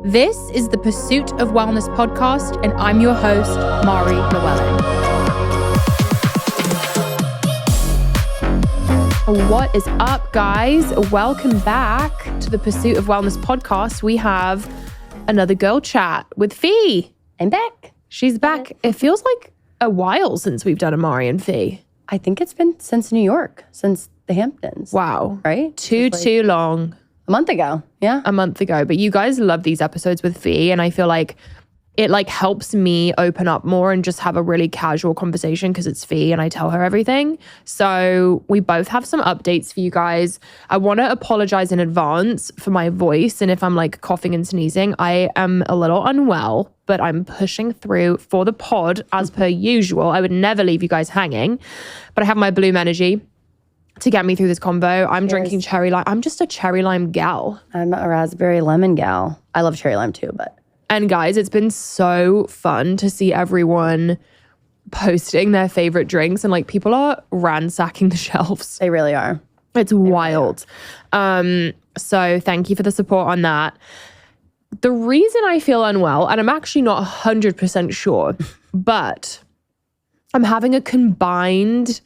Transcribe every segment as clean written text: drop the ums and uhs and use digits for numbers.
This is the Pursuit of Wellness podcast, and I'm your host, Mari Llewellyn. What is up, guys? Welcome back to the Pursuit of Wellness podcast. We have another girl chat with Fee. I'm back. She's back. It feels like a while since we've done a Mari and Fee. I think it's been since New York, since the Hamptons. Wow. Right? Too long. A month ago. Yeah. A month ago. But you guys love these episodes with Fee, and I feel like it helps me open up more and just have a really casual conversation because it's Fee and I tell her everything. So we both have some updates for you guys. I want to apologize in advance for my voice, and if I'm coughing and sneezing, I am a little unwell, but I'm pushing through for the pod as per usual. I would never leave you guys hanging, but I have my Bloom energy to get me through this convo. I'm drinking cherry lime. I'm just a cherry lime gal. I'm a raspberry lemon gal. I love cherry lime too, but. And guys, it's been so fun to see everyone posting their favorite drinks, and people are ransacking the shelves. They really are. It's wild. So thank you for the support on that. The reason I feel unwell, and I'm actually not 100% sure, but I'm having a combined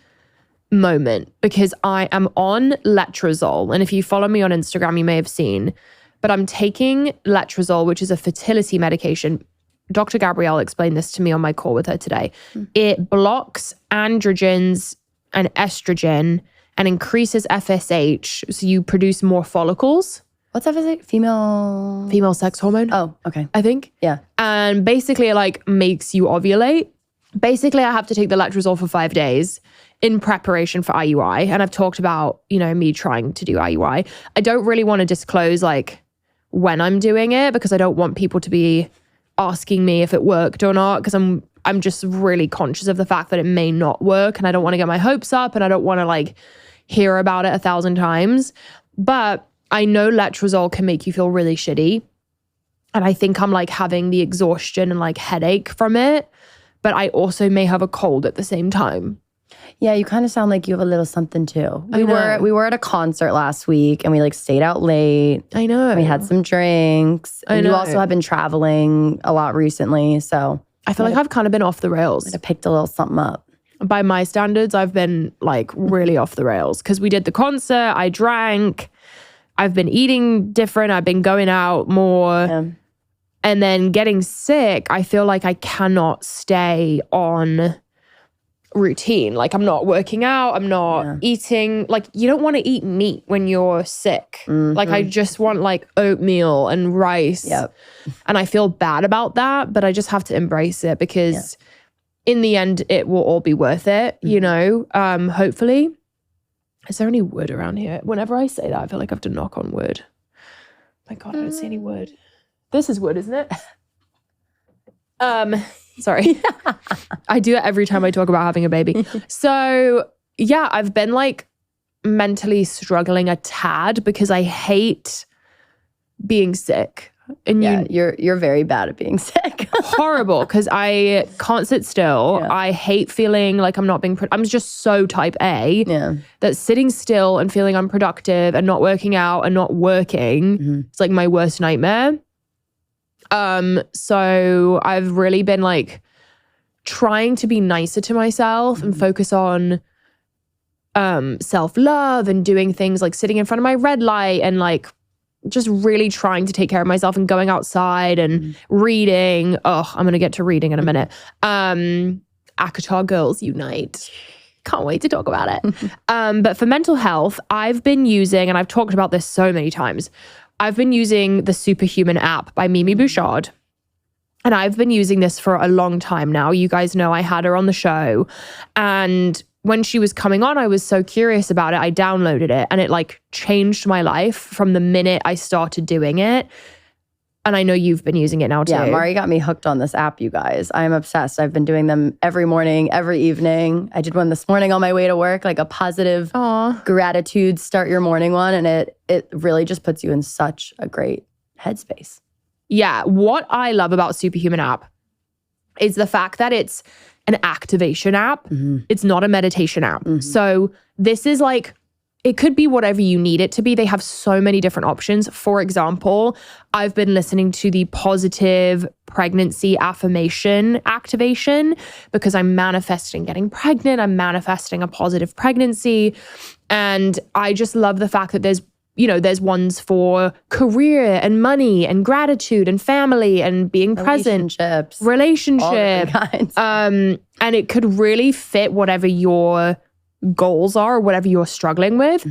moment because I am on Letrozole. And if you follow me on Instagram, you may have seen, but I'm taking Letrozole, which is a fertility medication. Dr. Gabrielle explained this to me on my call with her today. It blocks androgens and estrogen and increases FSH, so you produce more follicles. What's FSH? Female sex hormone. Oh, okay. I think. Yeah. And basically it makes you ovulate. Basically, I have to take the Letrozole for 5 days in preparation for IUI. And I've talked about, me trying to do IUI. I don't really want to disclose when I'm doing it because I don't want people to be asking me if it worked or not, because I'm just really conscious of the fact that it may not work, and I don't want to get my hopes up, and I don't want to hear about it 1,000 times. But I know Letrozole can make you feel really shitty. And I think I'm having the exhaustion and headache from it. But I also may have a cold at the same time. Yeah, you kind of sound like you have a little something too. We were at a concert last week and we stayed out late. I know. We had some drinks. And you also have been traveling a lot recently. So I feel I've kind of been off the rails. I picked a little something up. By my standards, I've been really off the rails because we did the concert, I drank, I've been eating different, I've been going out more. Yeah. And then getting sick, I feel I cannot stay on routine. I'm not working out, I'm not eating. You don't want to eat meat when you're sick. Mm-hmm. I just want oatmeal and rice. Yep. And I feel bad about that, but I just have to embrace it because in the end, it will all be worth it, hopefully. Is there any wood around here? Whenever I say that, I feel I have to knock on wood. My God, I don't see any wood. This is wood, isn't it? Sorry. I do it every time I talk about having a baby. So yeah, I've been mentally struggling a tad because I hate being sick. And you're very bad at being sick. Horrible, because I can't sit still. Yeah. I hate feeling I'm not being I'm just so type A that sitting still and feeling unproductive and not working out and not working, it's my worst nightmare. So I've really been trying to be nicer to myself and focus on self-love and doing things sitting in front of my red light and just really trying to take care of myself and going outside and reading. Oh, I'm going to get to reading in a minute. ACOTAR Girls Unite. Can't wait to talk about it. But for mental health, I've been using, and I've talked about this so many times, I've been using the Superhuman App by Mimi Bouchard. And I've been using this for a long time now. You guys know I had her on the show. And when she was coming on, I was so curious about it. I downloaded it and it changed my life from the minute I started doing it. And I know you've been using it now too. Yeah, Mari got me hooked on this app, you guys. I am obsessed. I've been doing them every morning, every evening. I did one this morning on my way to work, a positive gratitude, start your morning one. And it really just puts you in such a great headspace. Yeah, what I love about Superhuman App is the fact that it's an activation app. Mm-hmm. It's not a meditation app. Mm-hmm. So this is it could be whatever you need it to be. They have so many different options. For example, I've been listening to the positive pregnancy affirmation activation because I'm manifesting getting pregnant. I'm manifesting a positive pregnancy. And I just love the fact that there's ones for career and money and gratitude and family and being present. Relationships. All different kinds. And it could really fit whatever your goals are or whatever you're struggling with.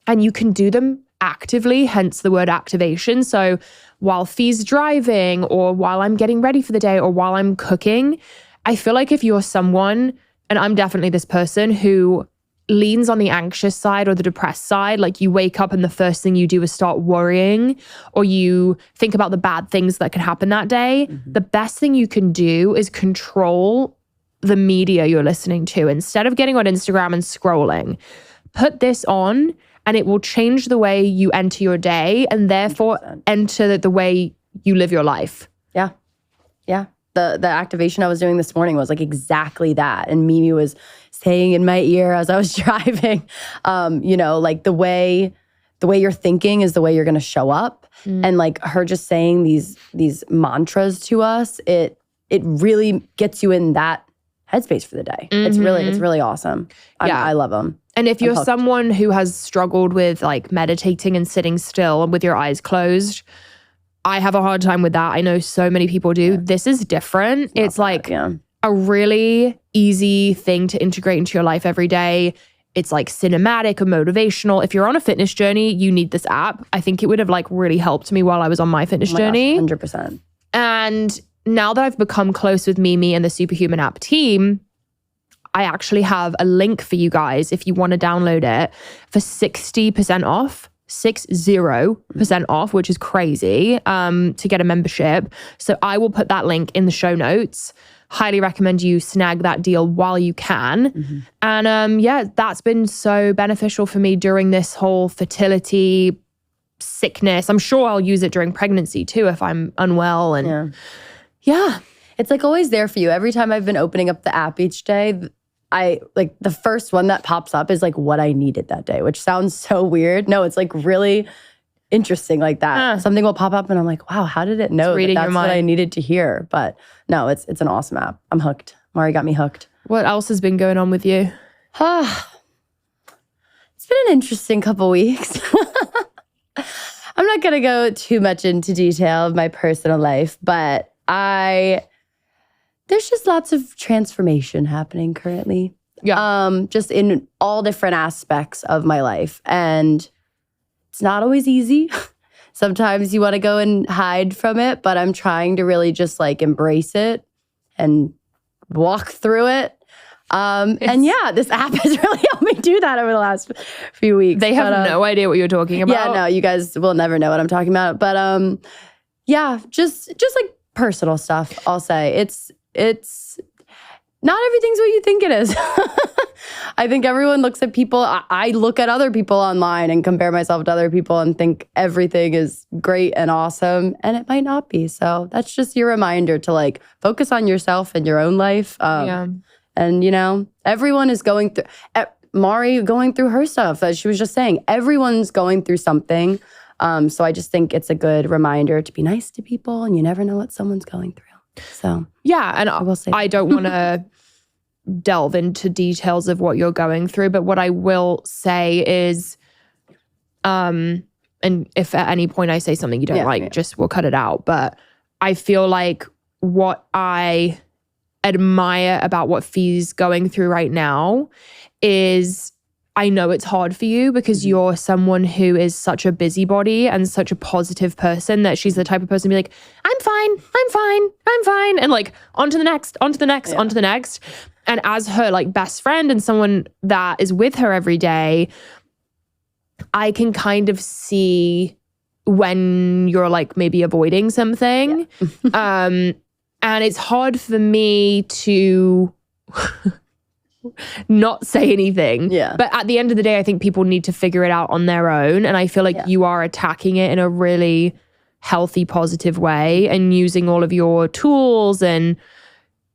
And you can do them actively, hence the word activation. So while Fee's driving or while I'm getting ready for the day or while I'm cooking, I feel like if you're someone, and I'm definitely this person who leans on the anxious side or the depressed side, like you wake up and the first thing you do is start worrying or you think about the bad things that could happen that day, the best thing you can do is control the media you're listening to. Instead of getting on Instagram and scrolling, put this on and it will change the way you enter your day and therefore 100%. Enter the way you live your life. Yeah. The activation I was doing this morning was like exactly that. And Mimi was saying in my ear as I was driving, like the way you're thinking is the way you're going to show up. And like her just saying these mantras to us, it really gets you in that headspace for the day. It's really awesome. I love them. And if you're someone who has struggled with like meditating and sitting still and with your eyes closed, I have a hard time with that. I know so many people do. Yeah. This is different. It's like a really easy thing to integrate into your life every day. It's like cinematic and motivational. If you're on a fitness journey, you need this app. I think it would have like really helped me while I was on my fitness journey. 100%. And now that I've become close with Mimi and the Superhuman App team, I actually have a link for you guys if you want to download it for 60% off. 60% off, which is crazy, to get a membership. So I will put that link in the show notes. Highly recommend you snag that deal while you can. And that's been so beneficial for me during this whole fertility sickness. I'm sure I'll use it during pregnancy too if I'm unwell. And yeah. It's like always there for you. Every time I've been opening up the app each day, I like the first one that pops up is like what I needed that day, which sounds so weird. No, it's like really interesting like that. Something will pop up and I'm like, wow, how did it know that that's what I needed to hear? But no, it's an awesome app. I'm hooked. Mari got me hooked. What else has been going on with you? It's been an interesting couple weeks. I'm not going to go too much into detail of my personal life, but there's just lots of transformation happening currently. Yeah. Just in all different aspects of my life. And it's not always easy. Sometimes you want to go and hide from it, but I'm trying to really just like embrace it and walk through it. And yeah, this app has really helped me do that over the last few weeks. They have no idea what you're talking about. Yeah, no, you guys will never know what I'm talking about. But yeah, just like personal stuff, I'll say. It's not everything's what you think it is. I think everyone looks at people. I look at other people online and compare myself to other people and think everything is great and awesome, and it might not be. So that's just your reminder to like focus on yourself and your own life. And you know, everyone is going through. Mari going through her stuff, as she was just saying. Everyone's going through something. So I just think it's a good reminder to be nice to people, and you never know what someone's going through. So yeah, and I don't want to delve into details of what you're going through, but what I will say is, and if at any point I say something you don't like, just we'll cut it out. But I feel like what I admire about what Fee's going through right now is I know it's hard for you because you're someone who is such a busybody and such a positive person that she's the type of person to be like, I'm fine. And like, on to the next. And as her like best friend and someone that is with her every day, I can kind of see when you're like maybe avoiding something. And it's hard for me to not say anything. Yeah. But at the end of the day, I think people need to figure it out on their own. And I feel like you are attacking it in a really healthy, positive way and using all of your tools and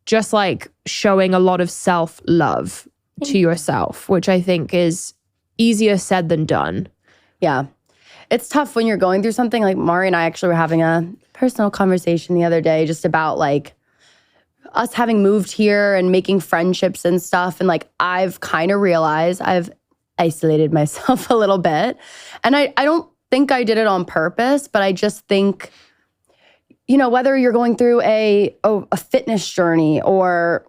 just like showing a lot of self-love to yourself, which I think is easier said than done. Yeah. It's tough when you're going through something. Like Mari and I actually were having a personal conversation the other day just about like us having moved here and making friendships and stuff. And like I've kind of realized I've isolated myself a little bit. And I don't think I did it on purpose, but I just think, you know, whether you're going through a fitness journey or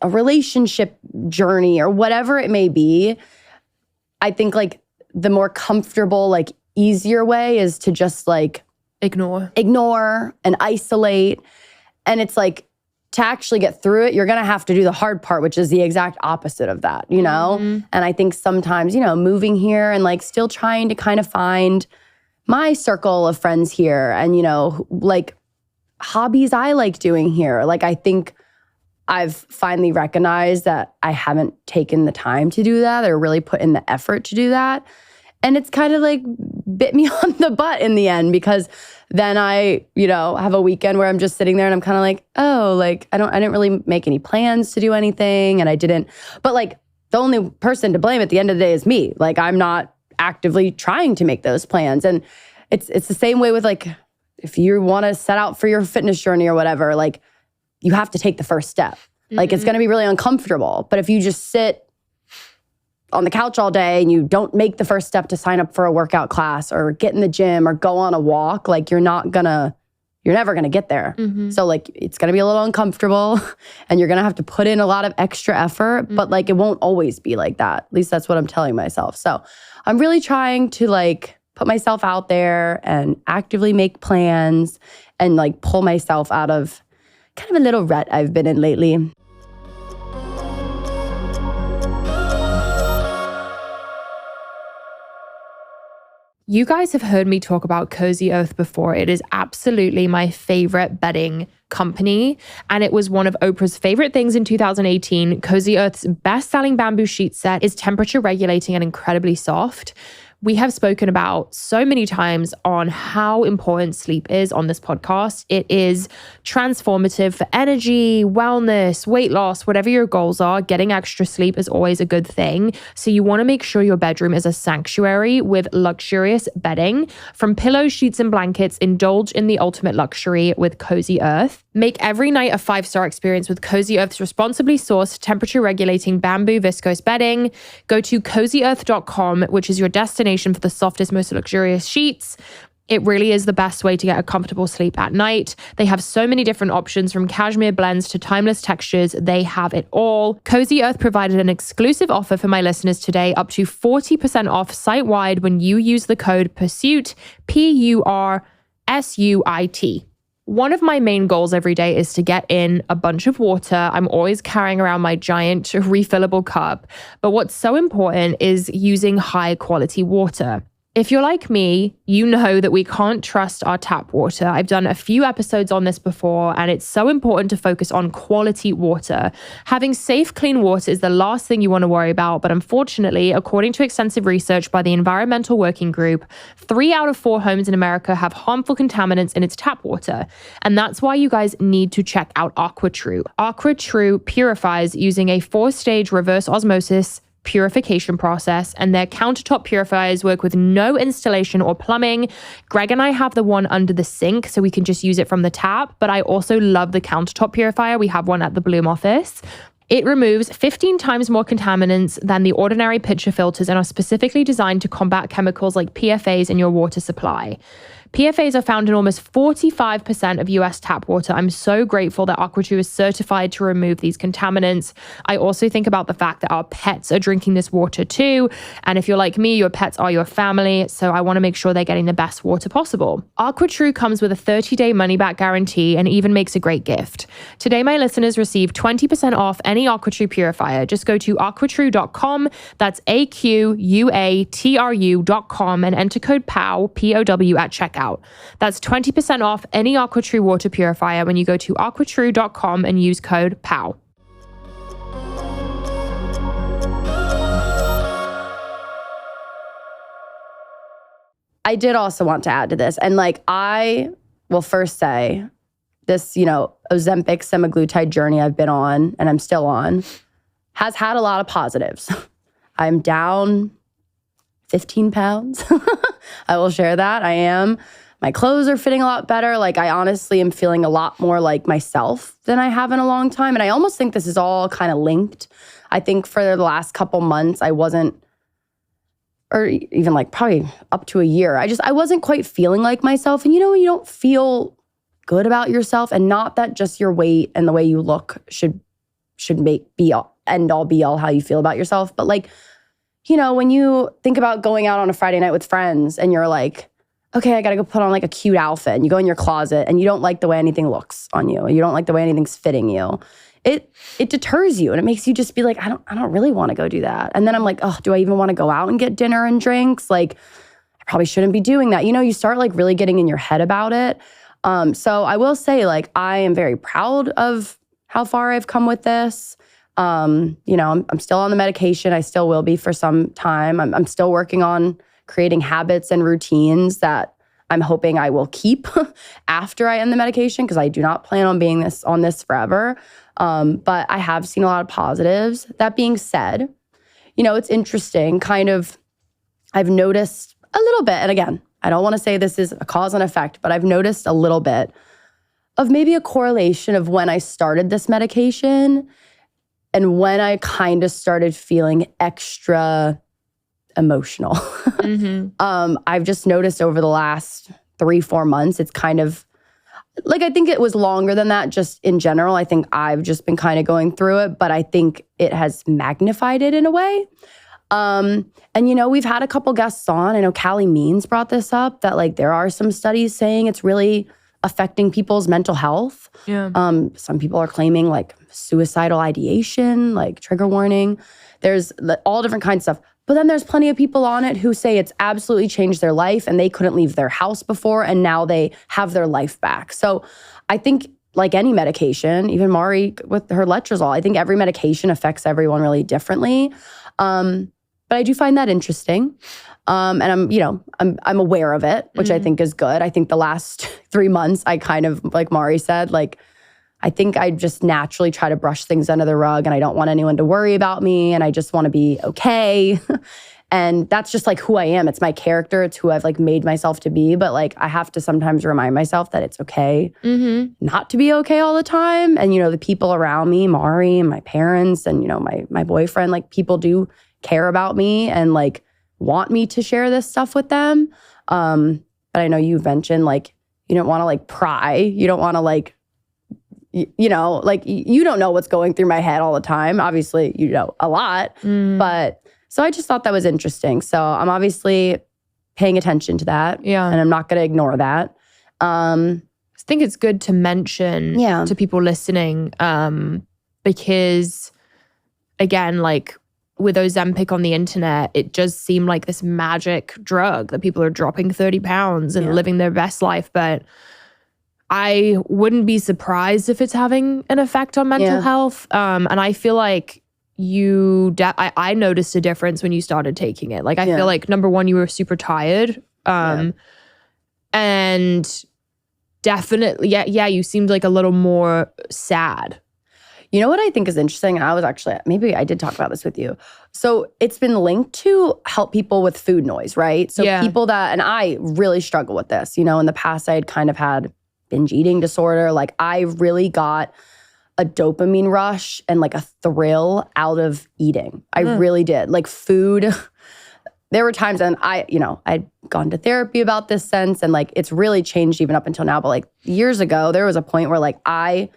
a relationship journey or whatever it may be, I think like the more comfortable, like easier way is to just like ignore and isolate. And it's like to actually get through it, you're going to have to do the hard part, which is the exact opposite of that, you know? Mm-hmm. And I think sometimes, you know, moving here and like still trying to kind of find my circle of friends here and, you know, like hobbies I like doing here. Like I think I've finally recognized that I haven't taken the time to do that or really put in the effort to do that. And it's kind of like bit me on the butt in the end because then I, you know, have a weekend where I'm just sitting there and I'm kind of like, oh, like I didn't really make any plans to do anything and I didn't. But like the only person to blame at the end of the day is me. Like I'm not actively trying to make those plans. And it's the same way with like if you want to set out for your fitness journey or whatever, like you have to take the first step. Mm-hmm. Like it's going to be really uncomfortable. But if you just sit on the couch all day and you don't make the first step to sign up for a workout class or get in the gym or go on a walk, like you're never gonna get there. Mm-hmm. So like it's gonna be a little uncomfortable and you're gonna have to put in a lot of extra effort, but like it won't always be like that. At least that's what I'm telling myself. So I'm really trying to like put myself out there and actively make plans and like pull myself out of kind of a little rut I've been in lately. You guys have heard me talk about Cozy Earth before. It is absolutely my favorite bedding company. And it was one of Oprah's favorite things in 2018. Cozy Earth's best-selling bamboo sheet set is temperature regulating and incredibly soft. We have spoken about so many times on how important sleep is on this podcast. It is transformative for energy, wellness, weight loss, whatever your goals are. Getting extra sleep is always a good thing. So you want to make sure your bedroom is a sanctuary with luxurious bedding. From pillows, sheets, and blankets, indulge in the ultimate luxury with Cozy Earth. Make every night a 5-star experience with Cozy Earth's responsibly sourced temperature regulating bamboo viscose bedding. Go to CozyEarth.com, which is your destination for the softest, most luxurious sheets. It really is the best way to get a comfortable sleep at night. They have so many different options from cashmere blends to timeless textures. They have it all. Cozy Earth provided an exclusive offer for my listeners today, up to 40% off site-wide when you use the code PURSUIT, PURSUIT. One of my main goals every day is to get in a bunch of water. I'm always carrying around my giant refillable cup. But what's so important is using high quality water. If you're like me, you know that we can't trust our tap water. I've done a few episodes on this before, and it's so important to focus on quality water. Having safe, clean water is the last thing you want to worry about, but unfortunately, according to extensive research by the Environmental Working Group, 3 out of 4 homes in America have harmful contaminants in its tap water. And that's why you guys need to check out AquaTrue. AquaTrue purifies using a 4-stage reverse osmosis purification process, and their countertop purifiers work with no installation or plumbing. Greg and I have the one under the sink, so we can just use it from the tap, but I also love the countertop purifier. We have one at the Bloom office. It removes 15 times more contaminants than the ordinary pitcher filters and are specifically designed to combat chemicals like PFAs in your water supply. PFAs are found in almost 45% of US tap water. I'm so grateful that AquaTrue is certified to remove these contaminants. I also think about the fact that our pets are drinking this water too. And if you're like me, your pets are your family. So I want to make sure they're getting the best water possible. AquaTrue comes with a 30-day money-back guarantee and even makes a great gift. Today, my listeners receive 20% off any AquaTrue purifier. Just go to aquatrue.com. That's AQUATRU.com and enter code POW, P-O-W at checkout. That's 20% off any AquaTrue water purifier when you go to aquatrue.com and use code POW. I did also want to add to this. And like, I will first say this, you know, Ozempic semaglutide journey I've been on and I'm still on has had a lot of positives. I'm down 15 pounds. I will share that. I am. My clothes are fitting a lot better. Like, I honestly am feeling a lot more like myself than I have in a long time. And I almost think this is all kind of linked. I think for the last couple months, I wasn't, or even like probably up to a year, I wasn't quite feeling like myself. And you know, you don't feel good about yourself, and not that just your weight and the way you look should end all be all how you feel about yourself. But like, you know, when you think about going out on a Friday night with friends and you're like, okay, I got to go put on like a cute outfit, and you go in your closet and you don't like the way anything looks on you. You don't like the way anything's fitting you. It deters you, and it makes you just be like, I don't really want to go do that. And then I'm like, oh, do I even want to go out and get dinner and drinks? Like, I probably shouldn't be doing that. You know, you start like really getting in your head about it. So I will say, like, I am very proud of how far I've come with this. You know, I'm still on the medication. I still will be for some time. I'm still working on creating habits and routines that I'm hoping I will keep after I end the medication, because I do not plan on being on this forever. But I have seen a lot of positives. That being said, you know, it's interesting. Kind of, I've noticed a little bit, and again, I don't want to say this is a cause and effect, but I've noticed a little bit of maybe a correlation of when I started this medication and when I kind of started feeling extra emotional. I've just noticed over the last 3-4 months, it's kind of like, I think it was longer than that just in general. I think I've just been kind of going through it, but I think it has magnified it in a way. And, you know, we've had a couple guests on. I know Callie Means brought this up, that like there are some studies saying it's really affecting people's mental health. Yeah. Some people are claiming like suicidal ideation, like trigger warning. There's all different kinds of stuff. But then there's plenty of people on it who say it's absolutely changed their life, and they couldn't leave their house before, and now they have their life back. So I think, like any medication, even Mari with her Letrozole, I think every medication affects everyone really differently. But I do find that interesting. And I'm aware of it, which I think is good. I think the last 3 months, I kind of, like Mari said, like, I think I just naturally try to brush things under the rug, and I don't want anyone to worry about me, and I just want to be okay. And that's just like who I am. It's my character. It's who I've like made myself to be. But like, I have to sometimes remind myself that it's okay not to be okay all the time. And, you know, the people around me, Mari and my parents and, you know, my boyfriend, like, people do care about me and like want me to share this stuff with them. But I know you mentioned like, you don't want to like pry. You don't want to like, you know, like, you don't know what's going through my head all the time. Obviously, you know a lot. But so I just thought that was interesting. So I'm obviously paying attention to that. Yeah. And I'm not going to ignore that. I think it's good to mention to people listening, because, again, like with Ozempic on the internet, it just seemed like this magic drug that people are dropping 30 pounds and living their best life. But I wouldn't be surprised if it's having an effect on mental health. And I feel like I noticed a difference when you started taking it. Like, I feel like, number one, you were super tired. And definitely, you seemed like a little more sad. You know what I think is interesting? I was actually, maybe I did talk about this with you. So it's been linked to help people with food noise, right? So people that, and I really struggle with this. You know, in the past, I had kind of had binge eating disorder. Like, I really got a dopamine rush and like a thrill out of eating. I really did. Like, food, there were times, and I'd gone to therapy about this since, and like, it's really changed even up until now. But like, years ago, there was a point where like, I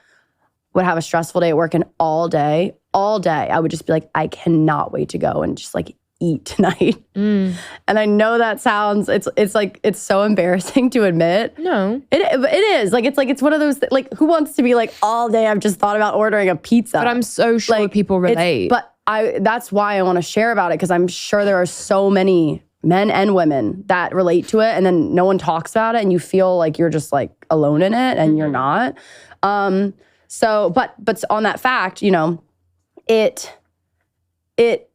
would have a stressful day at work, and all day, I would just be like, I cannot wait to go and just like eat tonight. And I know that sounds, it's like, it's so embarrassing to admit. No. It is. Like, it's one of those, like, who wants to be like, all day I've just thought about ordering a pizza? But I'm so sure like, people relate. But that's why I want to share about it, because I'm sure there are so many men and women that relate to it, and then no one talks about it, and you feel like you're just like alone in it, and you're not. So, but on that fact, you know, it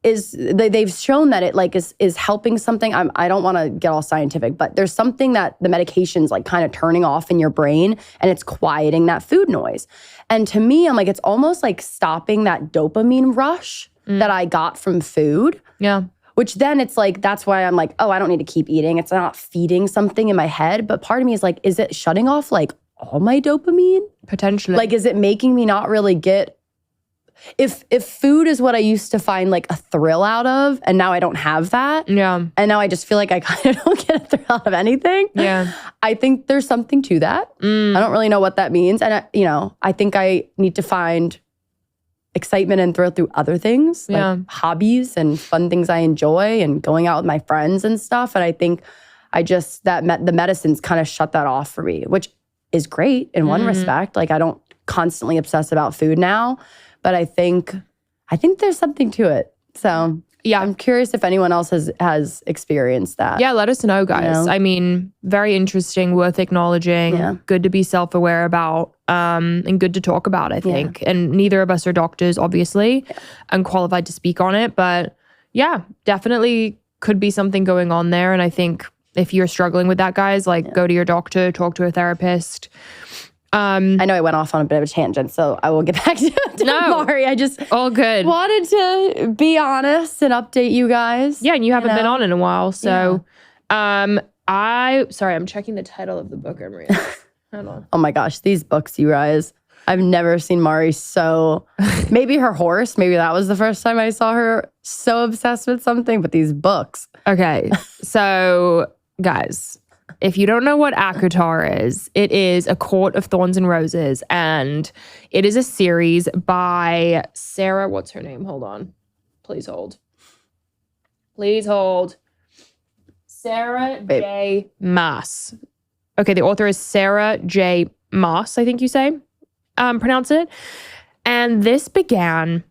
is, they've shown that it like is helping something. I don't want to get all scientific, but there's something that the medication's like kind of turning off in your brain, and it's quieting that food noise. And to me, I'm like, it's almost like stopping that dopamine rush that I got from food. Yeah. which then it's like, that's why I'm like, oh, I don't need to keep eating. It's not feeding something in my head. But part of me is like, is it shutting off like all my dopamine? Potentially. Like, is it making me not really get, if food is what I used to find like a thrill out of, and now I don't have that. Yeah. And now I just feel like I kind of don't get a thrill out of anything. Yeah. I think there's something to that. I don't really know what that means. And, I think I need to find excitement and thrill through other things, like hobbies and fun things I enjoy and going out with my friends and stuff. And I think the medicines kind of shut that off for me, which is great in one respect. Like I don't constantly obsess about food now, but I think there's something to it. So yeah, I'm curious if anyone else has experienced that. Yeah, let us know, guys. I mean, very interesting, worth acknowledging, good to be self-aware about, and good to talk about, I think. And neither of us are doctors, obviously, and qualified to speak on it. But yeah, definitely could be something going on there. And I think if you're struggling with that, guys, like go to your doctor, talk to a therapist. I know I went off on a bit of a tangent, so I will get back to Mari. I just all good. Wanted to be honest and update you guys. Yeah, and you haven't been on in a while, so I'm checking the title of the book I'm reading. Hold on. Oh my gosh, these books, you guys. I've never seen Mari so, maybe her horse, maybe that was the first time I saw her so obsessed with something, but these books. Okay, so guys, if you don't know what ACOTAR is, it is A Court of Thorns and Roses, and it is a series by Sarah, what's her name? Hold on. Please hold. Sarah J. Maas. Okay, the author is Sarah J. Maas, I think you say. Pronounce it. And this began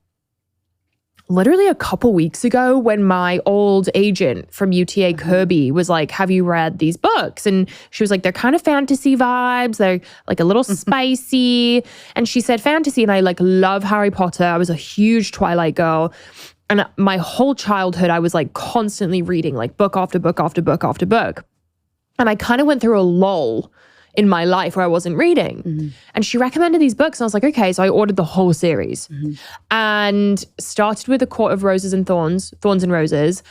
literally a couple weeks ago when my old agent from UTA Kirby was like, have you read these books? And she was like, they're kind of fantasy vibes. They're like a little spicy. And she said fantasy. And I like love Harry Potter. I was a huge Twilight girl. And my whole childhood, I was like constantly reading like book after book after book after book. And I kind of went through a lull in my life where I wasn't reading. And she recommended these books and I was like, okay. So I ordered the whole series and started with A Court of Roses and Thorns and Roses.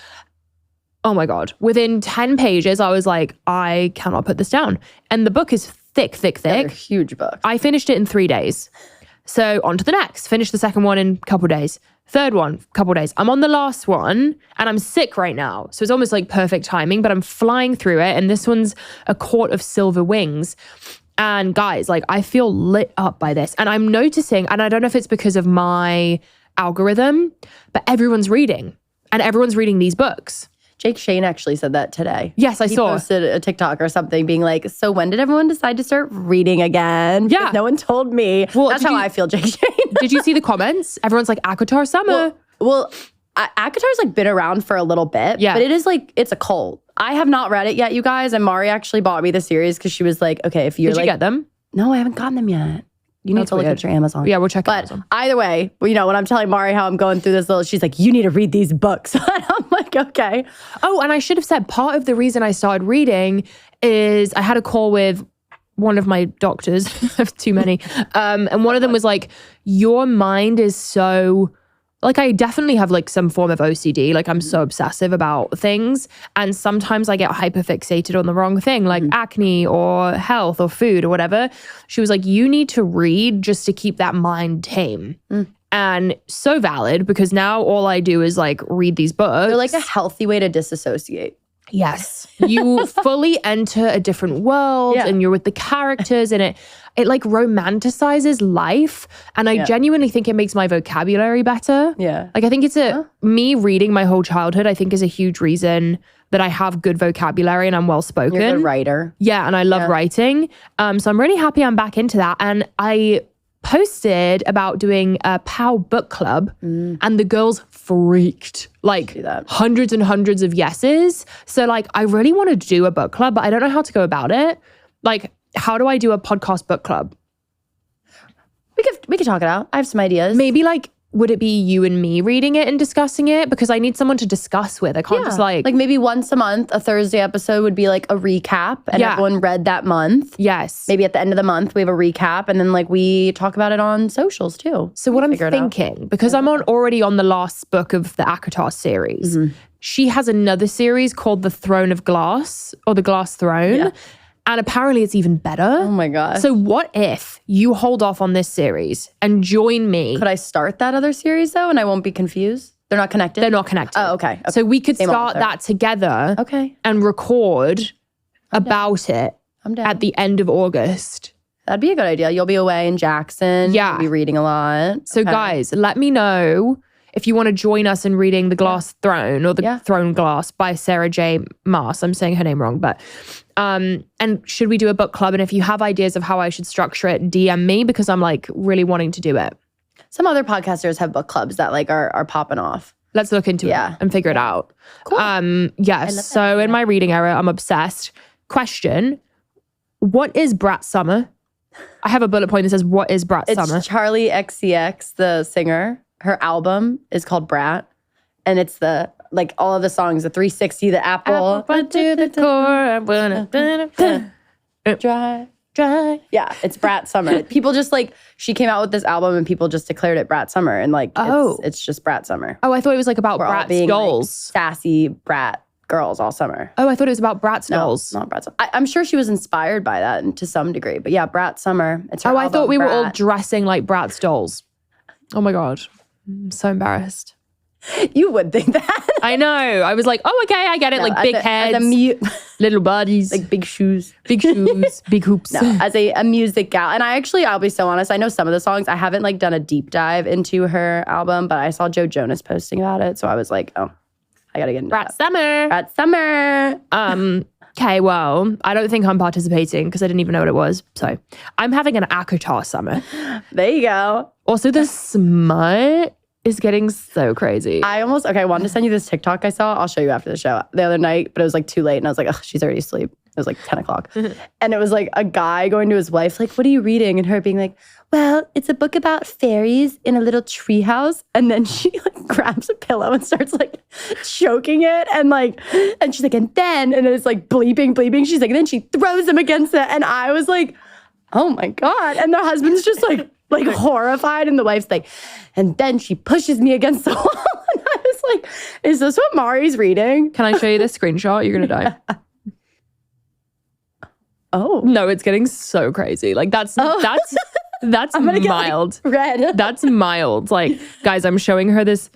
Oh my God. Within 10 pages, I was like, I cannot put this down. And the book is thick. They're a huge book. I finished it in 3 days. So on to the next. Finished the second one in a couple days. Third one, couple days. I'm on the last one and I'm sick right now. So it's almost like perfect timing, but I'm flying through it. And this one's A Court of Silver Wings. And guys, like I feel lit up by this. And I'm noticing, and I don't know if it's because of my algorithm, but everyone's reading. And everyone's reading these books. Jake Shane actually said that today. Yes, I saw. He posted a TikTok or something being like, so when did everyone decide to start reading again? Yeah. No one told me. Well, that's how I feel, Jake Shane. Did you see the comments? Everyone's like, ACOTAR summer. Well, ACOTAR's like been around for a little bit. Yeah. But it is like, it's a cult. I have not read it yet, you guys. And Mari actually bought me the series because she was like, okay, if you're Did you get them? No, I haven't gotten them yet. You need to look at your Amazon. Yeah, we'll check Amazon. But either way, when I'm telling Mari how I'm going through this she's like, you need to read these books. And I'm like, okay. Oh, and I should have said part of the reason I started reading is I had a call with one of my doctors. I have too many. And one of them was like, your mind is so... Like I definitely have like some form of OCD. Like I'm so obsessive about things. And sometimes I get hyperfixated on the wrong thing, like acne or health or food or whatever. She was like, you need to read just to keep that mind tame. And so valid because now all I do is like read these books. They're like a healthy way to disassociate. Yes. You fully enter a different world and you're with the characters and it like romanticizes life. And I genuinely think it makes my vocabulary better. Yeah. Like I think it's me reading my whole childhood, I think is a huge reason that I have good vocabulary and I'm well spoken. You're a good writer. Yeah. And I love writing. So I'm really happy I'm back into that. And I posted about doing a POW book club and the girls freaked. Like hundreds and hundreds of yeses. So like I really want to do a book club, but I don't know how to go about it. Like how do I do a podcast book club? We could talk it out. I have some ideas. Maybe like would it be you and me reading it and discussing it? Because I need someone to discuss with. I can't just like maybe once a month, a Thursday episode would be like a recap and everyone read that month. Yes. Maybe at the end of the month, we have a recap and then like we talk about it on socials too. So what I'm thinking, because I'm already on the last book of the ACOTAR series, she has another series called The Throne of Glass or The Glass Throne. Yeah. And apparently it's even better. Oh my God. So what if you hold off on this series and join me? Could I start that other series though and I won't be confused? They're not connected? They're not connected. Oh, okay. So we could start that together and record about it at the end of August. That'd be a good idea. You'll be away in Jackson. Yeah. You'll be reading a lot. So guys, let me know if you want to join us in reading The Glass Throne or The Throne Glass by Sarah J. Maas. I'm saying her name wrong, but and should we do a book club? And if you have ideas of how I should structure it, DM me because I'm like really wanting to do it. Some other podcasters have book clubs that like are popping off. Let's look into it and figure it out. Cool. Yes. So in my reading era, I'm obsessed. Question: what is Brat Summer? I have a bullet point that says, "What is Brat Summer?" It's Charlie XCX, the singer. Her album is called Brat, and it's the like all of the songs, the 360, the Apple to the core, I wanna dry. Yeah, it's Brat Summer. People just like she came out with this album, and people just declared it Brat Summer, and like it's just Brat Summer. Oh, I thought it was like about Brat's dolls, like, sassy brat girls all summer. Oh, I thought it was about Brat's dolls. No, not Brat's. I'm sure she was inspired by that to some degree, but yeah, Brat Summer. It's her album, I thought we Brat. were all dressing like Brat's dolls. Oh my God. I'm so embarrassed. You would think that. I know. I was like, oh, okay, I get it. No, like big heads, little bodies. Like big shoes. Big shoes, big hoops. No, as a music gal. And I'll be so honest, I know some of the songs. I haven't like done a deep dive into her album, but I saw Joe Jonas posting about it. So I was like, oh, I got to get into Brat Summer. Brat Summer. Okay, well, I don't think I'm participating because I didn't even know what it was. So I'm having an ACOTAR summer. There you go. Also, the smut is getting so crazy. I wanted to send you this TikTok I saw. I'll show you after the show the other night, but it was like too late. And I was like, oh, she's already asleep. It was like 10 o'clock. And it was like a guy going to his wife, like, what are you reading? And her being like, well, it's a book about fairies in a little treehouse. And then she like grabs a pillow and starts like choking it. And she's like, and it's like bleeping. She's like, and then she throws him against it. And I was like, oh my God. And the husband's just like horrified. And the wife's like, and then she pushes me against the wall. And I was like, is this what Mari's reading? Can I show you this screenshot? You're going to die. Oh. No, it's getting so crazy. Like that's mild. Get, like, red. That's mild. Like, guys, I'm showing her this.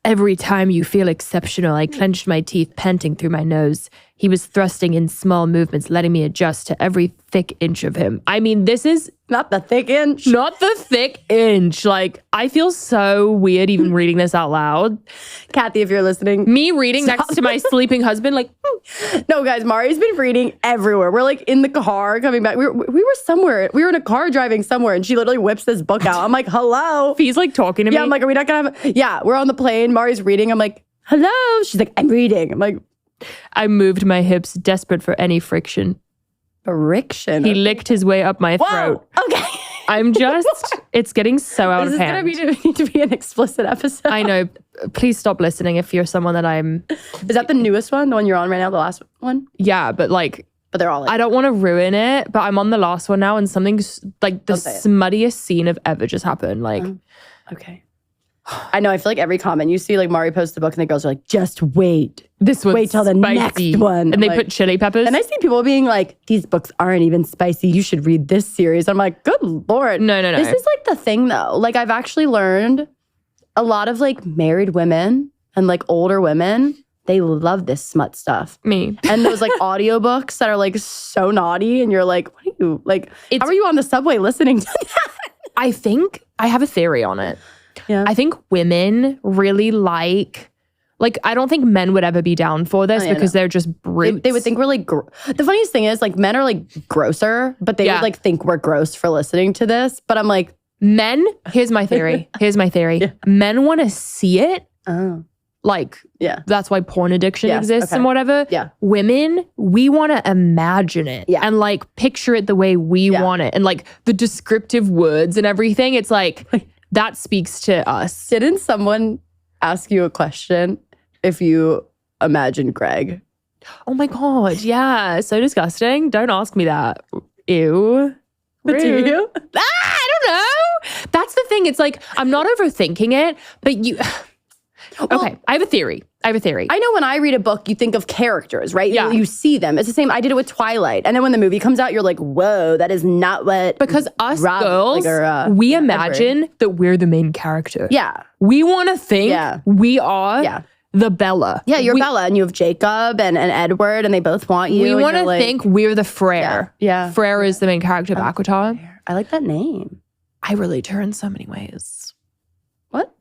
Every time you feel exceptional, I clenched my teeth, panting through my nose. He was thrusting in small movements, letting me adjust to every thick inch of him. I mean, this is not the thick inch. Not the thick inch. Like, I feel so weird even reading this out loud. Kathy, if you're listening. Me reading next to my sleeping husband, like. No, guys, Mari's been reading everywhere. We're like in the car coming back. We were somewhere. We were in a car driving somewhere, and she literally whips this book out. I'm like, hello. He's like talking to me. Yeah, I'm like, are we not going to have. Yeah, we're on the plane. Mari's reading. I'm like, hello. She's like, I'm reading. I'm like. I moved my hips, desperate for any friction. Friction? He licked his way up my throat. Okay. I'm just, it's getting so out of hand. This is going to be an explicit episode. I know. Please stop listening if you're someone that I'm. Is that the newest one? The one you're on right now? The last one? Yeah, but like. But they're all like. I don't want to ruin it, but I'm on the last one now and something's like the smuttiest scene of ever just happened. Like. Okay. I know. I feel like every comment you see, like Mari posts the book and the girls are like, just wait. This one's wait till the spicy. Next one. And they put chili peppers. And I see people being like, these books aren't even spicy. You should read this series. I'm like, good Lord. No. This is like the thing though. Like I've actually learned a lot of like married women and like older women, they love this smut stuff. Me. And those like audiobooks that are like so naughty. And you're like, what are you like? How are you on the subway listening to that? I think I have a theory on it. Yeah. I think women really like I don't think men would ever be down for this because they're just brutes. They would think we're like, the funniest thing is like men are like grosser, but they would like think we're gross for listening to this. But I'm like, men, here's my theory. Yeah. Men want to see it. Oh. Like, that's why porn addiction exists and whatever. Yeah. Women, we want to imagine it and like picture it the way we want it. And like the descriptive words and everything, it's like that speaks to us. Didn't someone ask you a question if you imagine Greg? Oh my God. Yeah. So disgusting. Don't ask me that. Ew. But do you? I don't know. That's the thing. It's like, I'm not overthinking it, but you... Okay, I have a theory. I know when I read a book, you think of characters, right? Yeah. You see them. It's the same. I did it with Twilight. And then when the movie comes out, you're like, whoa, that is not what... Because us girls, we imagine that we're the main character. Yeah. We want to think we are the Bella. Yeah, you're Bella, and you have Jacob and Edward, and they both want you. We want to think we're the Frere. Yeah. Frere is the main character of Aquatar. I like that name. I relate to her in so many ways. What?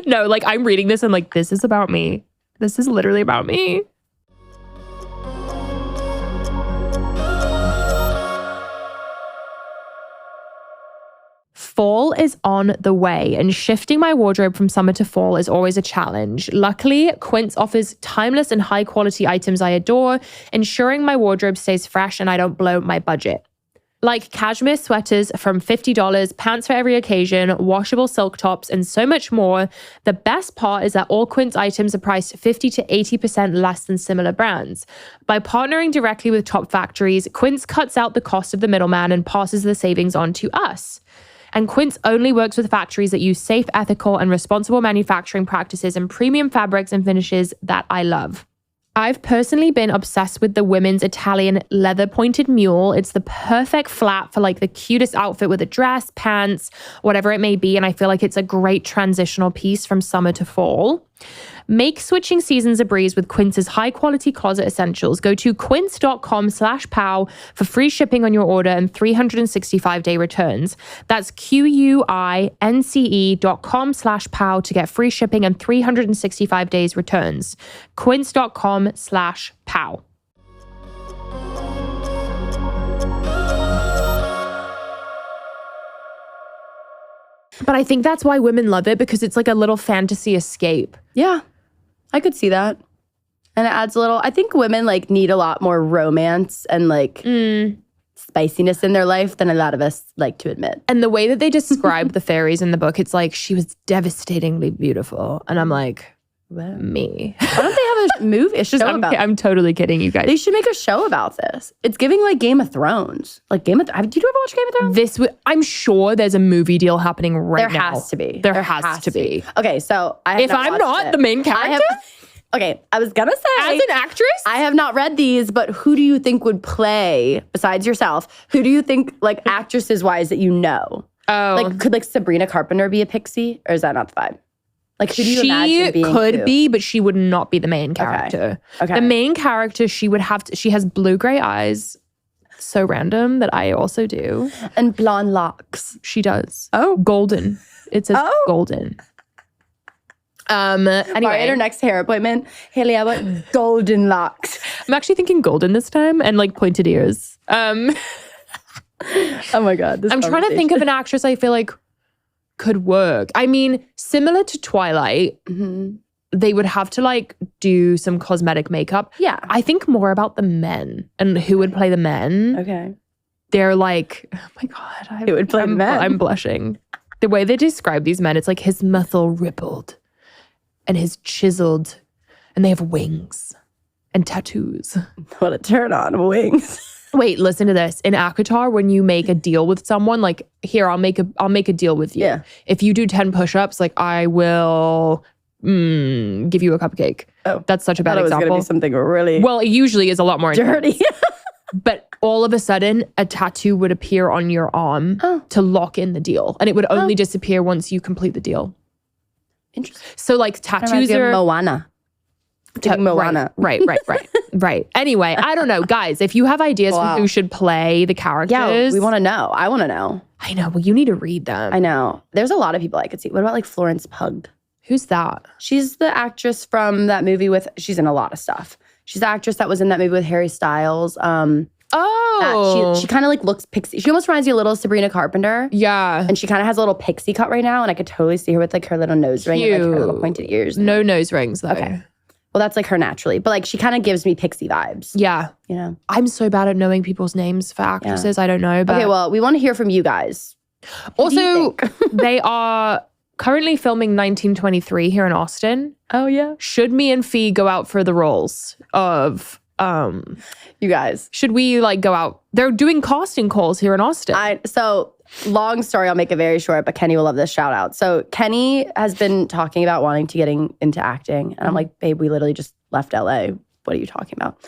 No, like I'm reading this and like, this is about me. This is literally about me. Fall is on the way, and shifting my wardrobe from summer to fall is always a challenge. Luckily, Quince offers timeless and high-quality items I adore, ensuring my wardrobe stays fresh and I don't blow my budget. Like cashmere sweaters from $50, pants for every occasion, washable silk tops, and so much more. The best part is that all Quince items are priced 50 to 80% less than similar brands. By partnering directly with top factories, Quince cuts out the cost of the middleman and passes the savings on to us. And Quince only works with factories that use safe, ethical, and responsible manufacturing practices and premium fabrics and finishes that I love. I've personally been obsessed with the women's Italian leather pointed mule. It's the perfect flat for like the cutest outfit with a dress, pants, whatever it may be. And I feel like it's a great transitional piece from summer to fall. Make switching seasons a breeze with Quince's high quality closet essentials. Go to quince.com/pow for free shipping on your order and 365-day returns. That's QUINCE.com/pow to get free shipping and 365 days returns. Quince.com/pow. But I think that's why women love it, because it's like a little fantasy escape. Yeah, I could see that. And it adds a little, I think women like need a lot more romance and like spiciness in their life than a lot of us like to admit. And the way that they describe the fairies in the book, it's like, she was devastatingly beautiful. And I'm like, wow. Me. Why don't they have a movie, a show about I'm totally kidding, you guys. They should make a show about this. It's giving like Game of Thrones. Like Did you ever watch Game of Thrones? I'm sure there's a movie deal happening right now. There has to be. There has to be. Okay, so if I'm not the main character? Okay, I was gonna say, as an actress, I have not read these, but who do you think would play, besides yourself, who do you think, like actresses-wise, that you know? Oh. Like, could like Sabrina Carpenter be a pixie? Or is that not the vibe? Like, who do you imagine being? She could be, but she would not be the main character. Okay. The main character, she has blue-gray eyes. So random that I also do. And blonde locks. She does. Oh. Golden. It says golden. Anyway. At her next hair appointment, Haley, I want golden locks. I'm actually thinking golden this time and like pointed ears. Oh my God. I'm trying to think of an actress I feel like could work. I mean, similar to Twilight, they would have to like do some cosmetic makeup. Yeah. I think more about the men and who would play the men. Okay. They're like, oh my God. Who would play the men? I'm blushing. The way they describe these men, it's like his muscle rippled and his chiseled, and they have wings and tattoos. What a turn on, wings. Wait, listen to this. In Akatar, when you make a deal with someone, like, here, I'll make a deal with you. Yeah. If you do 10 push-ups, like, I will give you a cupcake. Oh, that's such a bad example. It was going to be something really well, it usually is a lot more dirty. But all of a sudden, a tattoo would appear on your arm to lock in the deal, and it would only disappear once you complete the deal. Interesting. So, like, tattoos are Moana. Moana. Right. Anyway, I don't know. Guys, if you have ideas for who should play the characters. Yeah, we want to know. I want to know. I know. Well, you need to read them. I know. There's a lot of people I could see. What about like Florence Pugh? Who's that? She's the actress from that movie she's in a lot of stuff. She's the actress that was in that movie with Harry Styles. She kind of like looks pixie. She almost reminds you a little of Sabrina Carpenter. Yeah. And she kind of has a little pixie cut right now. And I could totally see her with like her little nose ring and like her little pointed ears. No nose rings though. Okay. Well, that's like her naturally. But like she kind of gives me pixie vibes. Yeah. You know? I'm so bad at knowing people's names for actresses. I don't know. But okay, well, we want to hear from you guys. Also, they are currently filming 1923 here in Austin. Oh, yeah. Should me and Fee go out for the roles of... you guys. Should we like go out? They're doing casting calls here in Austin. So long story, I'll make it very short, but Kenny will love this shout out. So Kenny has been talking about wanting to getting into acting. And I'm like, babe, we literally just left LA. What are you talking about?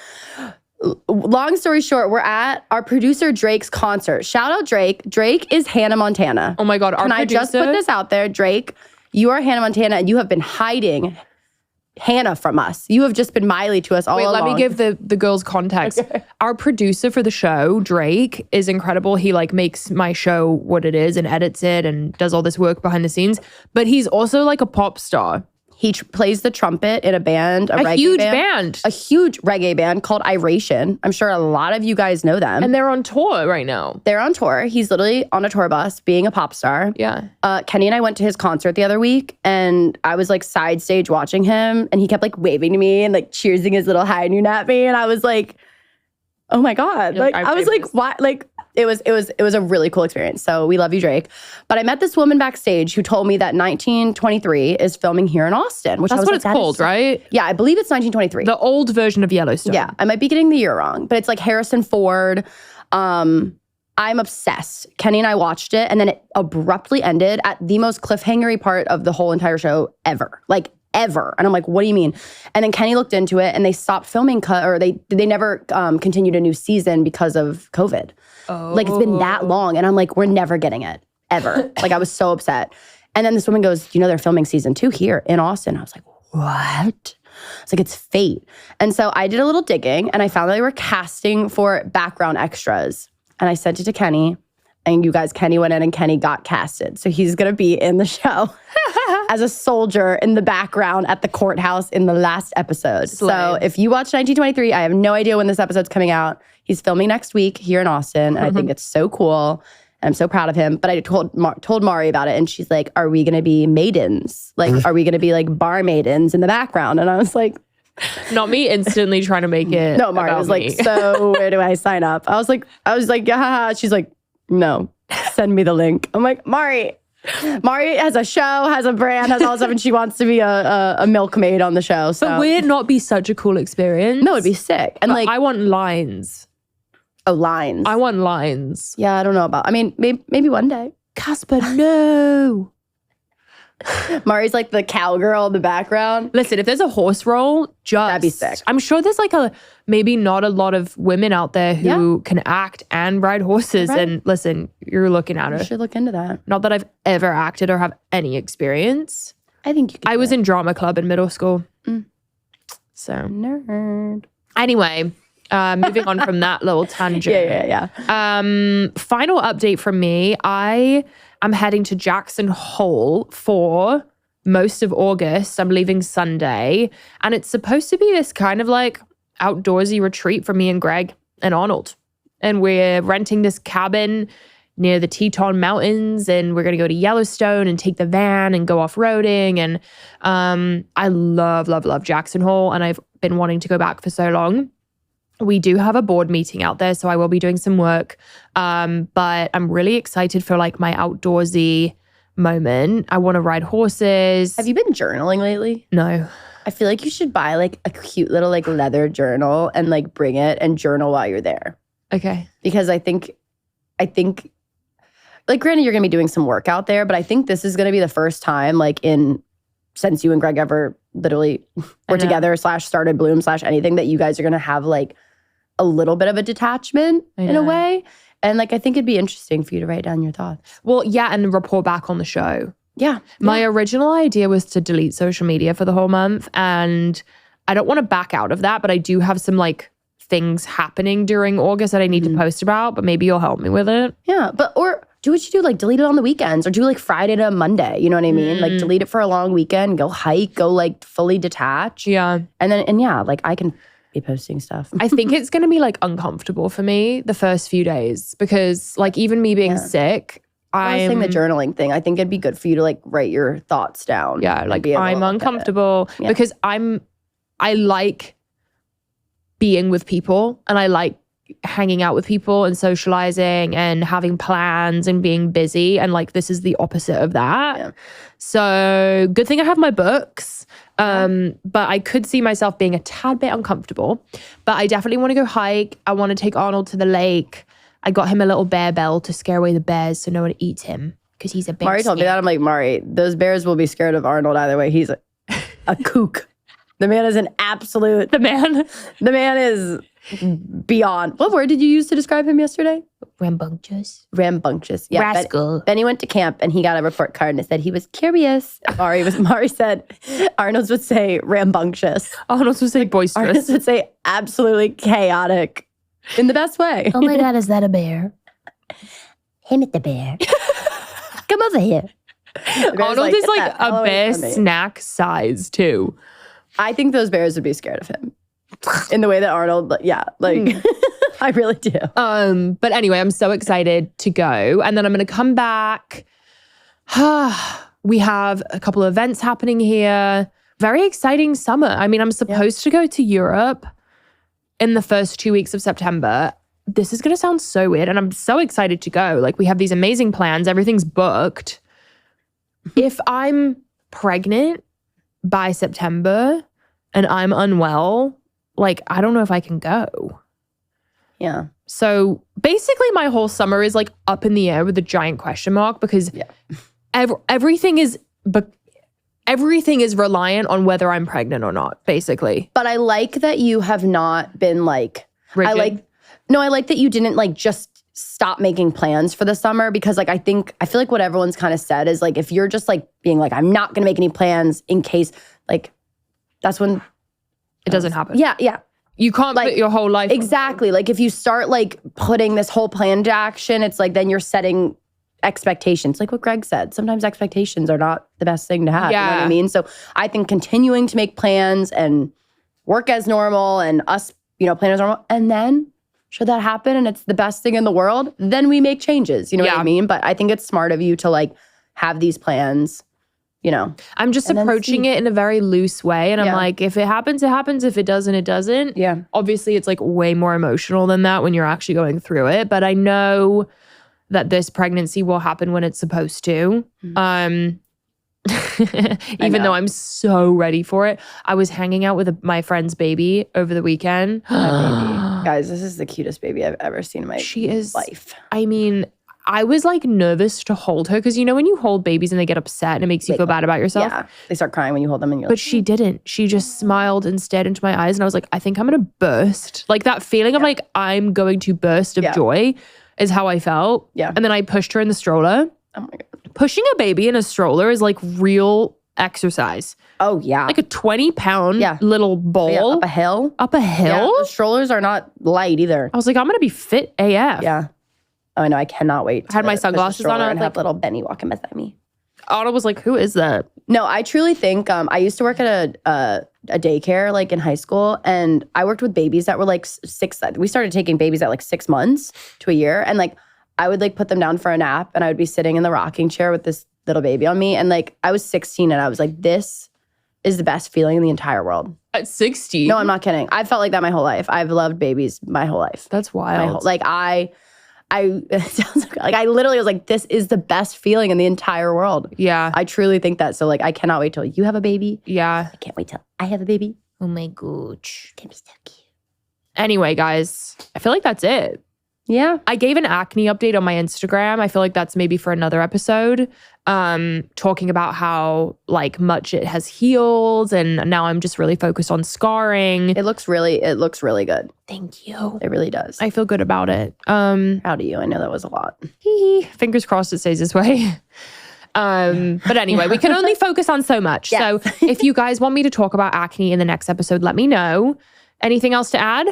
Long story short, we're at our producer Drake's concert. Shout out Drake. Drake is Hannah Montana. Oh my God. Can I just put this out there? Drake, you are Hannah Montana and you have been hiding Hannah from us. You have just been Miley to us all along. Let me give the girls context. Okay. Our producer for the show, Drake, is incredible. He like makes my show what it is and edits it and does all this work behind the scenes. But he's also like a pop star. He plays the trumpet in a band, a huge band. A huge reggae band called Iration. I'm sure a lot of you guys know them. And they're on tour right now. They're on tour. He's literally on a tour bus being a pop star. Yeah. Kenny and I went to his concert the other week and I was like side stage watching him and he kept like waving to me and like cheersing his little high noon at me. And I was like, oh my God. Like I was like, why? Like it was a really cool experience. So we love you, Drake. But I met this woman backstage who told me that 1923 is filming here in Austin. Which That's what it's called, right? Yeah, I believe it's 1923. The old version of Yellowstone. Yeah, I might be getting the year wrong, but it's like Harrison Ford. I'm obsessed. Kenny and I watched it, and then it abruptly ended at the most cliffhangery part of the whole entire show ever. Like ever. And I'm like, what do you mean? And then Kenny looked into it and they stopped filming or they never continued a new season because of COVID. Oh. Like it's been that long. And I'm like, we're never getting it ever. Like I was so upset. And then this woman goes, you know, they're filming season 2 here in Austin. I was like, what? It's like, it's fate. And so I did a little digging and I found that they were casting for background extras. And I sent it to Kenny. And you guys, Kenny went in and Kenny got casted. So he's going to be in the show as a soldier in the background at the courthouse in the last episode. Slay. So if you watch 1923, I have no idea when this episode's coming out. He's filming next week here in Austin. And I think it's so cool. And I'm so proud of him. But I told Mari about it. And she's like, are we going to be maidens? Like, are we going to be like bar maidens in the background? And I was like... Not me instantly trying to make it No, Mari was like, so where do I sign up? I was like, yeah. She's like, no, send me the link. I'm like, Mari has a show, has a brand, has all stuff, and she wants to be a milkmaid on the show. So. But would it not be such a cool experience? No, it'd be sick. And like, I want lines. Oh, lines. I want lines. Yeah, I don't know about. I mean, maybe one day. Casper, no. Mari's like the cowgirl in the background. Listen, if there's a horse role, that'd be sick. I'm sure there's like maybe not a lot of women out there who can act and ride horses. Right. And listen, you're looking at it. You should look into that. Not that I've ever acted or have any experience. I think you could. I was in drama club in middle school. So nerd. Anyway, moving on from that little tangent. Yeah. Final update from me. I'm heading to Jackson Hole for most of August. I'm leaving Sunday. And it's supposed to be this kind of like outdoorsy retreat for me and Greg and Arnold. And we're renting this cabin near the Teton Mountains. And we're going to go to Yellowstone and take the van and go off-roading. And I love Jackson Hole. And I've been wanting to go back for so long. We do have a board meeting out there, so I will be doing some work. But I'm really excited for like my outdoorsy moment. I want to ride horses. Have you been journaling lately? No. I feel like you should buy like a cute little like leather journal and like bring it and journal while you're there. Okay. Because I think like granted you're going to be doing some work out there, but I think this is going to be the first time like since you and Greg ever literally were together / started Bloom / anything that you guys are going to have like a little bit of a detachment in a way. And like, I think it'd be interesting for you to write down your thoughts. Well, yeah. And report back on the show. Yeah. My original idea was to delete social media for the whole month. And I don't want to back out of that, but I do have some like things happening during August that I need to post about, but maybe you'll help me with it. Yeah. Or do what you do, like delete it on the weekends or do like Friday to Monday. You know what I mean? Like delete it for a long weekend, go hike, go like fully detach. Yeah. And yeah, like I can be posting stuff. I think it's going to be like uncomfortable for me the first few days because like even me being sick, I was saying the journaling thing. I think it'd be good for you to like write your thoughts down. Yeah, like I'm uncomfortable because I like being with people and I like hanging out with people and socializing and having plans and being busy. And like, this is the opposite of that. Yeah. So good thing I have my books. But I could see myself being a tad bit uncomfortable. But I definitely want to go hike. I want to take Arnold to the lake. I got him a little bear bell to scare away the bears so no one eats him because he's a big Mari told me that. I'm like, Mari, those bears will be scared of Arnold either way. He's a kook. The man is an absolute. The man is beyond. What word did you use to describe him yesterday? Rambunctious. Rambunctious. Yeah. Rascal. Benny went to camp and he got a report card and it said he was curious. Mari said Arnold's would say rambunctious. Arnold's would say boisterous. Arnold's would say absolutely chaotic in the best way. Oh my God, is that a bear? Hey, Mr. Bear. Come over here. Arnold is like a bear snack size too. I think those bears would be scared of him in the way that Arnold, I really do. But anyway, I'm so excited to go. And then I'm going to come back. We have a couple of events happening here. Very exciting summer. I mean, I'm supposed to go to Europe in the first 2 weeks of September. This is going to sound so weird. And I'm so excited to go. Like, we have these amazing plans. Everything's booked. If I'm pregnant by September and I'm unwell, like, I don't know if I can go. Yeah. So basically my whole summer is like up in the air with a giant question mark because everything is reliant on whether I'm pregnant or not, basically. But I like that you have not been like, rigid. I like that you didn't like just stop making plans for the summer because like I feel like what everyone's kind of said is like if you're just like being like I'm not going to make any plans in case like that's when it doesn't happen. Yeah. You can't put your whole life. Exactly. Like if you start like putting this whole plan into action, it's like then you're setting expectations. Like what Greg said, sometimes expectations are not the best thing to have. Yeah. You know what I mean? So I think continuing to make plans and work as normal and us, plan as normal. And then should that happen and it's the best thing in the world, then we make changes. You know what I mean? But I think it's smart of you to like have these plans. I'm just approaching it in a very loose way. And I'm like, if it happens, it happens. If it doesn't, it doesn't. Yeah. Obviously, it's like way more emotional than that when you're actually going through it. But I know that this pregnancy will happen when it's supposed to. Even though I'm so ready for it. I was hanging out with my friend's baby over the weekend. Guys, this is the cutest baby I've ever seen in my life. I mean, I was like nervous to hold her because when you hold babies and they get upset and it makes you feel bad about yourself. Yeah, they start crying when you hold them and you're But she didn't. She just smiled and stared into my eyes and I was like, I think I'm going to burst. Like that feeling of like I'm going to burst of joy is how I felt. Yeah. And then I pushed her in the stroller. Oh my God. Pushing a baby in a stroller is like real exercise. Oh yeah. Like a 20-pound little bowl. Yeah, up a hill. Up a hill? Yeah, the strollers are not light either. I was like, I'm going to be fit AF. Yeah. Oh, I know. I cannot wait. I had my sunglasses on. And have little Benny walking beside me. Anna was like, who is that? No, I truly think I used to work at a daycare like in high school. And I worked with babies that were like we started taking babies at like 6 months to a year. And like I would like put them down for a nap and I would be sitting in the rocking chair with this little baby on me. And like I was 16 and I was like, this is the best feeling in the entire world. At 16? No, I'm not kidding. I've felt like that my whole life. I've loved babies my whole life. That's wild. It sounds like I literally was like, this is the best feeling in the entire world. Yeah. I truly think that. So like, I cannot wait till you have a baby. Yeah. I can't wait till I have a baby. Oh my gosh. It's gonna be so cute. Anyway, guys, I feel like that's it. Yeah. I gave an acne update on my Instagram. I feel like that's maybe for another episode. Talking about how like much it has healed and now I'm just really focused on scarring. It looks really good. Thank you. It really does. I feel good about it. Proud of you. I know that was a lot. Fingers crossed it stays this way. But anyway, we can only focus on so much. Yes. So if you guys want me to talk about acne in the next episode, let me know. Anything else to add?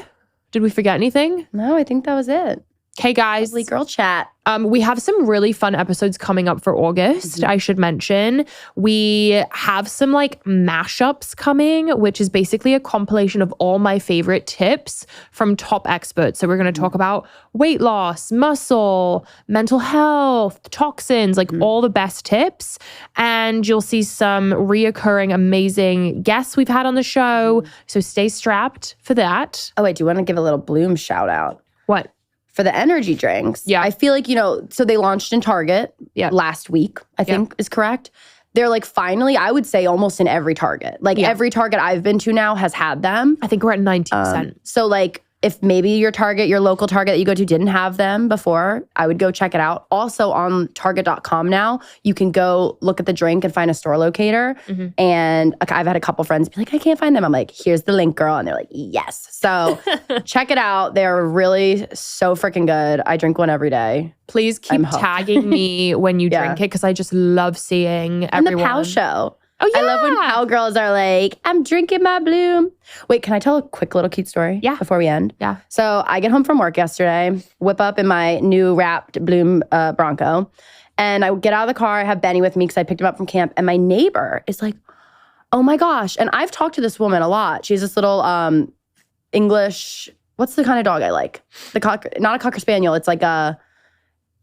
Did we forget anything? No, I think that was it. Okay, guys. Lovely girl chat. We have some really fun episodes coming up for August, I should mention. We have some like mashups coming, which is basically a compilation of all my favorite tips from top experts. So we're going to talk about weight loss, muscle, mental health, toxins, like all the best tips. And you'll see some reoccurring amazing guests we've had on the show. So stay strapped for that. Oh, wait, do you want to give a little Bloom shout out? What? For the energy drinks. Yeah. I feel like, so they launched in Target last week, I think is correct. They're like finally, I would say almost in every Target. Like every Target I've been to now has had them. I think we're at 90%. So like if maybe your local Target that you go to didn't have them before, I would go check it out. Also on Target.com now, you can go look at the drink and find a store locator. And I've had a couple friends be like, I can't find them. I'm like, here's the link, girl. And they're like, yes. So check it out. They're really so freaking good. I drink one every day. Please keep tagging me when you drink it because I just love seeing everyone. And the Pow Show. Oh, yeah. I love when Pow girls are like, I'm drinking my Bloom. Wait, can I tell a quick little cute story before we end? Yeah. So I get home from work yesterday, whip up in my new wrapped Bloom Bronco, and I get out of the car. I have Benny with me because I picked him up from camp, and my neighbor is like, oh my gosh. And I've talked to this woman a lot. She's this little English, what's the kind of dog I like? Not a Cocker Spaniel. It's like a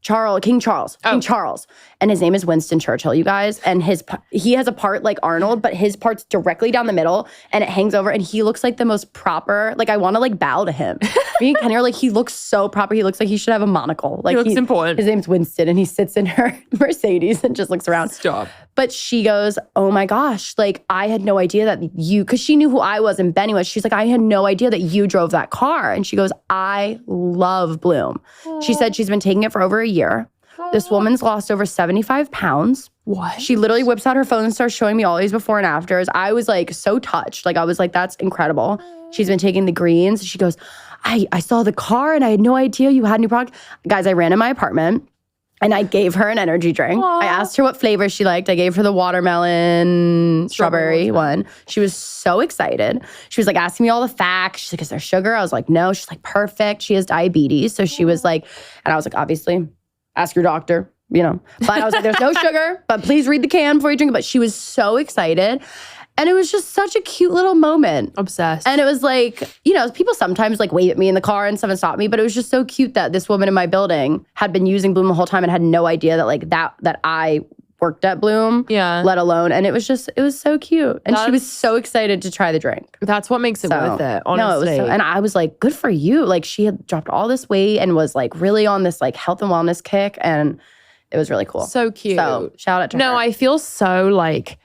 King Charles. And his name is Winston Churchill, you guys. And he has a part like Arnold, but his part's directly down the middle and it hangs over. And he looks like the most proper, like I want to like bow to him. Me and Kenny are like, he looks so proper. He looks like he should have a monocle. Like he looks important. His name's Winston and he sits in her Mercedes and just looks around. Stop. But she goes, oh my gosh, like I had no idea that because she knew who I was and Benny was. She's like, I had no idea that you drove that car. And she goes, I love Bloom. She said she's been taking it for over a year. This woman's lost over 75 pounds. What? She literally whips out her phone and starts showing me all these before and afters. I was like so touched. Like I was like, that's incredible. She's been taking the greens. She goes, I saw the car and I had no idea you had a new product. Guys, I ran in my apartment. And I gave her an energy drink. Aww. I asked her what flavor she liked. I gave her the watermelon, strawberry one. She was so excited. She was like asking me all the facts. She's like, is there sugar? I was like, no. She's like, perfect. She has diabetes. So she was like, and I was like, obviously, ask your doctor, But I was like, there's no sugar, but please read the can before you drink it. But she was so excited. And it was just such a cute little moment. Obsessed. And it was like, people sometimes like wave at me in the car and stuff and stop me, but it was just so cute that this woman in my building had been using Bloom the whole time and had no idea that like that I worked at Bloom, let alone. And it was so cute. And she was so excited to try the drink. That's what makes it worth it, honestly. No, it was and I was like, good for you. Like she had dropped all this weight and was like really on this like health and wellness kick. And it was really cool. So cute. So shout out to her. No, I feel so like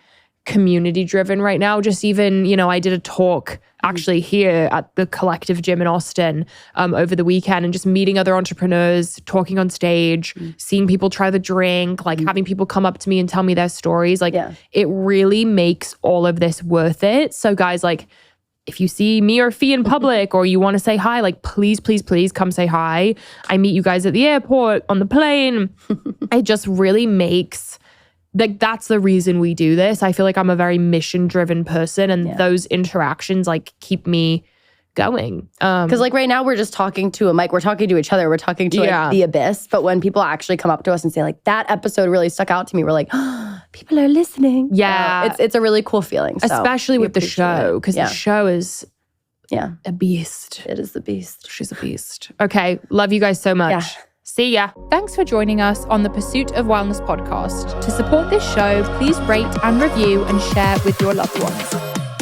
community driven right now. Just even, I did a talk actually here at the Collective Gym in Austin over the weekend and just meeting other entrepreneurs, talking on stage, seeing people try the drink, like having people come up to me and tell me their stories. Like it really makes all of this worth it. So guys, like if you see me or Fee in public or you want to say hi, like please, please, please come say hi. I meet you guys at the airport, on the plane. It just really makes like that's the reason we do this. I feel like I'm a very mission-driven person and those interactions like keep me going. Because like right now we're just talking to a mic. We're talking to each other. We're talking to like the abyss. But when people actually come up to us and say like that episode really stuck out to me, we're like, oh, people are listening. Yeah. It's a really cool feeling. So especially with the show because the show is a beast. It is the beast. She's a beast. Okay. Love you guys so much. Yeah. See ya. Thanks for joining us on the Pursuit of Wellness podcast. To support this show, please rate and review and share with your loved ones.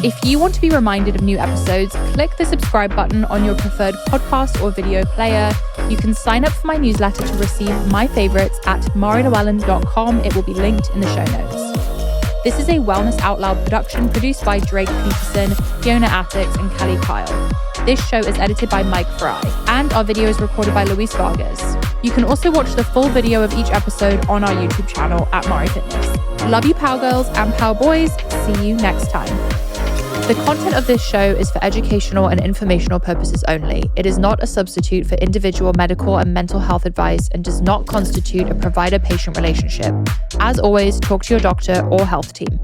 If you want to be reminded of new episodes, click the subscribe button on your preferred podcast or video player. You can sign up for my newsletter to receive my favorites at marilewellyn.com. It will be linked in the show notes. This is a Wellness Out Loud production produced by Drake Peterson, Fiona Atticks, and Callie Kyle. This show is edited by Mike Fry, and our video is recorded by Luis Vargas. You can also watch the full video of each episode on our YouTube channel at Mari Fitness. Love you, Pow Girls and Pow Boys. See you next time. The content of this show is for educational and informational purposes only. It is not a substitute for individual medical and mental health advice and does not constitute a provider-patient relationship. As always, talk to your doctor or health team.